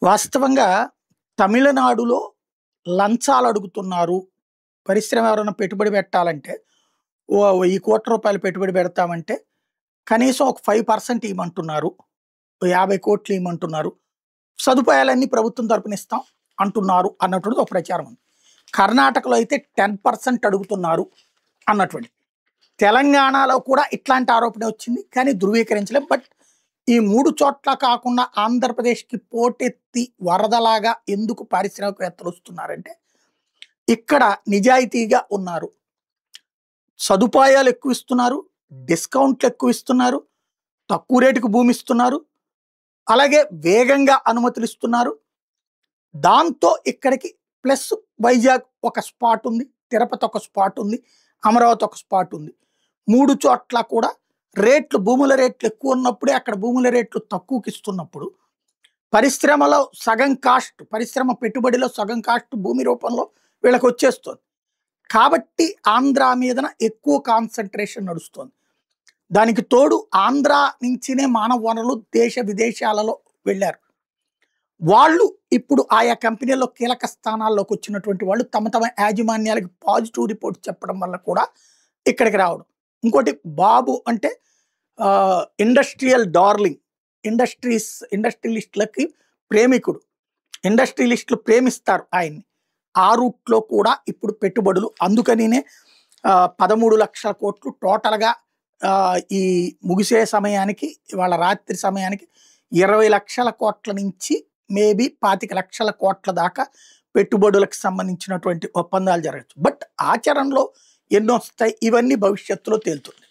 వాస్తవంగా తమిళనాడులో లంచాలు అడుగుతున్నారు. పరిశ్రమ ఎవరైనా పెట్టుబడి పెట్టాలంటే, ఓ రూ. 1,00,00,000 పెట్టుబడి పెడతామంటే, కనీసం ఒక 5% ఇయ్యమంటున్నారు. ఓ 50,00,00,000 ఇయ్యమంటున్నారు. సదుపాయాలన్నీ ప్రభుత్వం తరపున ఇస్తాం అంటున్నారు అన్నటువంటిది ఒక ప్రచారం ఉంది. కర్ణాటకలో అయితే 10% అడుగుతున్నారు అన్నటువంటిది. తెలంగాణలో కూడా ఇట్లాంటి ఆరోపణ వచ్చింది. కానీ ధృవీకరించలేదు. బట్ ఈ 3 చోట్ల కాకుండా ఆంధ్రప్రదేశ్‌కి పోటెత్తి వరదలాగా ఎందుకు పారిశ్రామికవేత్తలు వస్తున్నారంటే, ఇక్కడ నిజాయితీగా ఉన్నారు. సదుపాయాలు ఎక్కువ ఇస్తున్నారు. డిస్కౌంట్లు ఎక్కువ ఇస్తున్నారు. తక్కువ రేటుకి భూమి ఇస్తున్నారు. అలాగే వేగంగా అనుమతులు ఇస్తున్నారు. దాంతో ఇక్కడికి ప్లస్ వైజాగ్ ఒక స్పాట్ ఉంది. తిరుపతి ఒక స్పాట్ ఉంది. అమరావతి ఒక స్పాట్ ఉంది. 3 చోట్ల కూడా రేట్లు భూముల రేట్లు ఎక్కువ ఉన్నప్పుడే అక్కడ భూముల రేట్లు తక్కువకి ఇస్తున్నప్పుడు పరిశ్రమలో సగం కాస్ట్ పరిశ్రమ పెట్టుబడిలో సగం కాస్ట్ భూమి రూపంలో వీళ్ళకి వచ్చేస్తుంది. కాబట్టి ఆంధ్ర మీదన ఎక్కువ కాన్సంట్రేషన్ నడుస్తుంది. దానికి తోడు ఆంధ్ర నుంచినే మానవ వనరులు దేశ విదేశాలలో వెళ్ళారు. వాళ్ళు ఇప్పుడు ఆయా కంపెనీల్లో కీలక స్థానాల్లోకి వచ్చినటువంటి వాళ్ళు తమ తమ యాజమాన్యాలకు పాజిటివ్ రిపోర్ట్ చెప్పడం వల్ల కూడా ఇక్కడికి రావడం. ఇంకోటి బాబు అంటే ఇండస్ట్రియల్ డార్లింగ్, ఇండస్ట్రియలిస్టులకి ప్రేమికుడు. ఇండస్ట్రియలిస్టులు ప్రేమిస్తారు ఆయన్ని. ఆ రూట్లో కూడా ఇప్పుడు పెట్టుబడులు. అందుకనినే 13,00,000 కోట్లు టోటల్గా ఈ ముగిసే సమయానికి వాళ్ళ రాత్రి సమయానికి 20,00,000 కోట్ల నుంచి మేబీ 25,00,000 కోట్ల దాకా పెట్టుబడులకు సంబంధించినటువంటి ఒప్పందాలు జరగచ్చు. బట్ ఆచరణలో ఎన్నొస్తాయి ఇవన్నీ భవిష్యత్తులో తేలుతుంది.